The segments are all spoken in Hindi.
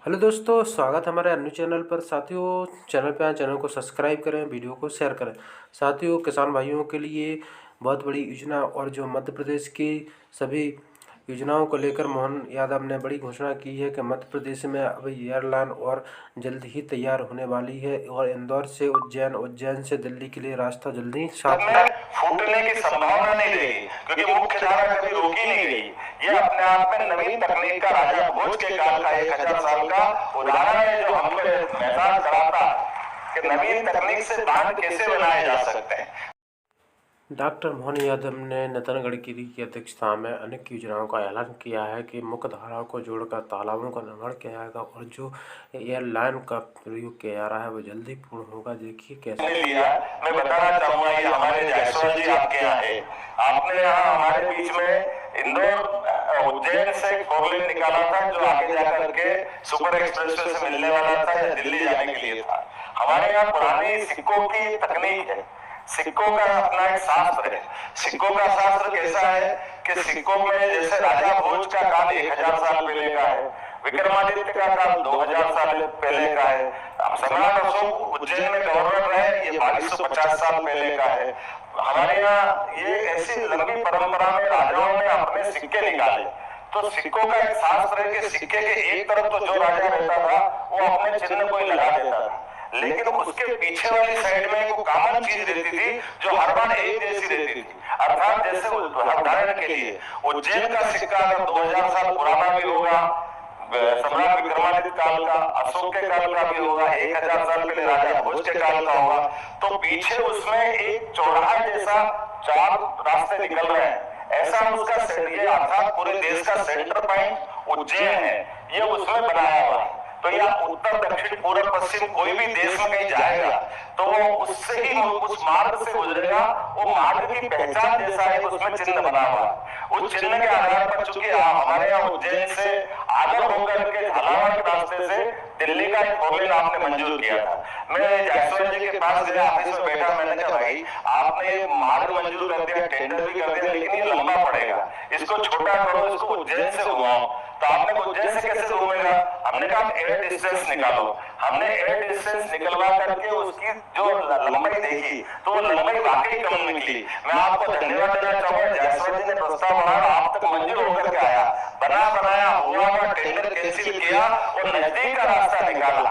हेलो दोस्तों, स्वागत है हमारे अन्य चैनल पर। साथियों, चैनल पे आए, चैनल को सब्सक्राइब करें, वीडियो को शेयर करें। साथियों, किसान भाइयों के लिए बहुत बड़ी योजना और जो मध्य प्रदेश की सभी योजनाओं को लेकर मोहन यादव ने बड़ी घोषणा की है कि मध्य प्रदेश में अब एयरलाइन और जल्द ही तैयार होने वाली है और इंदौर से उज्जैन, उज्जैन से दिल्ली के लिए रास्ता जल्दी साफ में फूटने की संभावना नहीं रहेगी, क्योंकि मुख्य धारा कभी रोकी नहीं गई। ये अपने आप में नवीन तकनीक का राजा भोज के काल का 1000 साल का उदाहरण है, जो हमको महसूस कराता है कि नवीन तकनीक से बांध कैसे बनाए जा सकते हैं। डॉक्टर मोहन यादव ने नितिन गडकरी की अध्यक्षता में अनेक योजनाओं का ऐलान किया है कि मुख्य धाराओं को जोड़कर तालाबों का निर्माण किया जाएगा और जो एयरलाइन का प्रयोग किया जा रहा है वो जल्दी पूर्ण होगा। देखिए कैसे मैं बताना चाहूंगा, ये हमारे जायसवाल जी आपके यहाँ है। आपने यहाँ हमारे बीच में इंदौर उज्जैन से फोरलेन निकाला था, जो आगे जाकर के सुपर एक्सप्रेसवे से मिलने वाला था या दिल्ली जाने के लिए था। हमारे यहाँ पुरानी सिक्कों की तकनीक है, सिक्कों का अपना एक शास्त्र है। सिक्कों का शास्त्र कैसा है कि सिक्कों में जैसे राजा भोज का काल 1000 साल पहले का है, विक्रमादित्य का काल 2000 साल पहले का है, सम्राट अशोक उज्जैन में गवर्नर रहे, ये 2250 साल पहले का है। हमारे यहाँ ये ऐसी लंबी परंपरा में राजाओं ने अपने सिक्के निकाले। तो सिक्कों का एक शास्त्र है कि सिक्के के एक तरफ तो जो राजा रहता था वो अपने चिन्ह को ही लगा देता था, लेकिन उसके पीछे वाली साइड में एक कॉमन चीज रहती थी जो हर बार एक जैसी रहती थी। अर्थात जैसे उदाहरण के लिए उज्जैन का सिक्का अगर 2000 साल पुराना भी होगा, सम्राट विक्रमादित्य काल का, अशोक के काल का भी होगा, 1000 साल पहले राजा भोज के काल का होगा, तो पीछे उसमें एक चौराहा जैसा 4 रास्ते निकल रहे हैं, ऐसा उसका ये अर्थात पूरे देश का सेंटर पॉइंट उज्जैन है, ये उसमें बनाया हुआ है। तो या उत्तर दक्षिण पूर्व पश्चिम कोई भी देश में कहीं जाएगा तो वो उससे ही उस मार्ग से गुजरेगा, वो मार्ग की पहचान जैसा है, उसमें चिन्ह बना हुआ है। उस चिन्ह के आधार पर चूंकि हमारे यहाँ उज्जैन से आगे होकर के झालावाड़ के रास्ते से दिल्ली का एक फोरलेन आपने मंजूर किया था। मैं जायसवाल जी के पास गया, ऑफिस में बैठा, मैंने कहा भाई आपने ये मार्ग मंजूर कर दिया, टेंडर भी कर दिया, लेकिन ये लंबा पड़ेगा, इसको छोटा करो, इसको उज्जैन से घुमाओ। तो आपने उज्जैन से कैसे घूमेगा? हमने कहा एयर डिस्टेंस निकालो। हमने एयर डिस्टेंस निकलवा करके उसकी जो लंबाई देखी तो वो लंबाई वाकई कम निकली। मैं आपको धन्यवाद देना चाहूंगा, जायसवाल जी ने प्रस्ताव बढ़ाया, आप तक मंजूर होकर के आया, बना बनाया हुआ, टेंडर कैंसिल किया और नजदीक का रास्ता निकाला।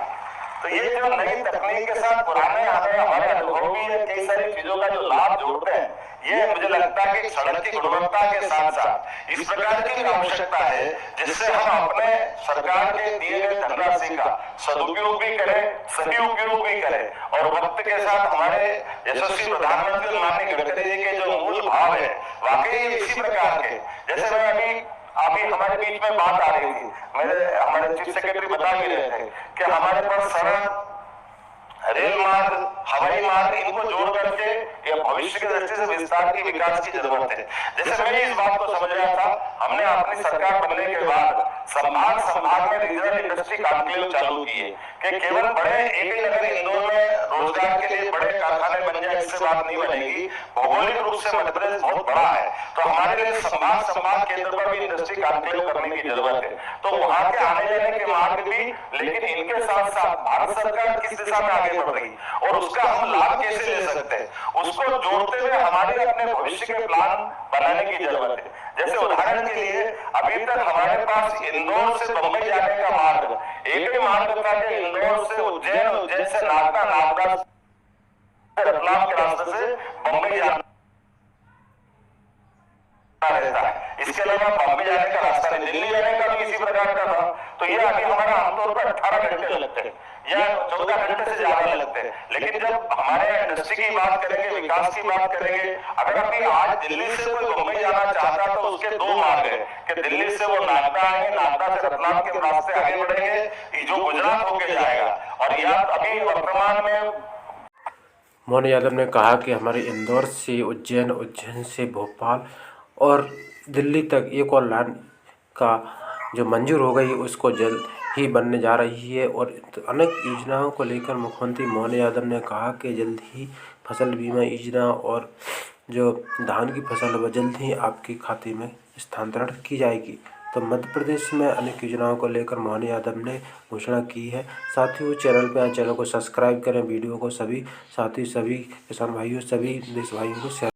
तो ये जो नई तकनीक के साथ पुराने हमारे अनुभव की कई सारी चीजों का जो लाभ जोड़ते हैं, ये मुझे लगता है कि सड़क की गुणवत्ता के साथ साथ इस प्रकार की आवश्यकता है जिससे हम अपने सरकार के दिए गए धनराशि का सदुपयोग भी करें, सही उपयोग भी करें और वक्त के साथ हमारे यशस्वी प्रधानमंत्री माननीय गडकरी जी के जो मूल भाव है वाकई इसी प्रकार के, जैसे मैं अभी हमारे बीच में बात आ रही थी, हमारे चीफ सेक्रेटरी बता भी रहे थे कि हमारे पास सड़क, रेल मार्ग, हवाई मार्ग, इनको जोड़ करके ये भविष्य की दृष्टि से विस्तार की विकास की जरूरत है। जैसे मैं इस बात को समझ रहा था, हमने अपनी सरकार बनने के बाद संभाग में रीजनल इंडस्ट्री कॉन्क्लेव चालू किए कि केवल बड़े एक ही नगर इंदौर में रोजगार के लिए बड़े कारखाने बन जाए, इससे बात नहीं बनेगी। भौगोलिक रूप से मध्य प्रदेश बहुत बड़ा है, तो हमारे लिए संभाग केंद्र पर भी इंडस्ट्री कॉन्क्लेव करने की जरूरत है। तो वहां के आने जाने के मार्ग भी, लेकिन इनके साथ साथ भारत सरकार किस दिशा में आगे बढ़ रही और उसका हम लाभ कैसे ले सकते हैं, उसको जोड़ते हुए हमारे अपने भविष्य के प्लान बनाने की जरूरत है। जैसे उदाहरण के लिए अभी तक हमारे पास इंदौर से बंबई जाने का मार्ग एक ही मार्ग था कि इंदौर से उज्जैन, उज्जैन से नागदा, नागदा से रतलाम के रास्ते से बंबई जाना रहता है। इसके अलावा बॉम्बे जाने का रास्ता नहीं, दिल्ली जाने का भी इसी प्रकार का था। तो ये अभी हमारा आमतौर पर 18 घंटे लगते हैं या 14 घंटे से ज्यादा लगते हैं, लेकिन जब हमारे इंडस्ट्री की बात करेंगे, विकास की बात करेंगे, अगर अभी आज दिल्ली से कोई मुंबई जाना चाहता तो उसके 2 मार्ग है कि दिल्ली से वो नागदा आएंगे, नागदा से रतलाम के रास्ते आगे बढ़ेंगे, जो गुजरात होके जाएगा। और या अभी वर्तमान में मोहन यादव ने कहा कि हमारे इंदौर से उज्जैन, उज्जैन से भोपाल और दिल्ली तक एक और लाइन का जो मंजूर हो गई उसको जल्द ही बनने जा रही है। और अनेक योजनाओं को लेकर मुख्यमंत्री मोहन यादव ने कहा कि जल्द ही फसल बीमा योजना और जो धान की फसल है वह जल्द ही आपके खाते में स्थानांतरण की जाएगी। तो मध्य प्रदेश में अनेक योजनाओं को लेकर मोहन यादव ने घोषणा की है। साथियों चैनल पे आए, चैनल को सब्सक्राइब करें, वीडियो को सभी साथी सभी किसान भाइयों सभी देश भाइयों को शेयर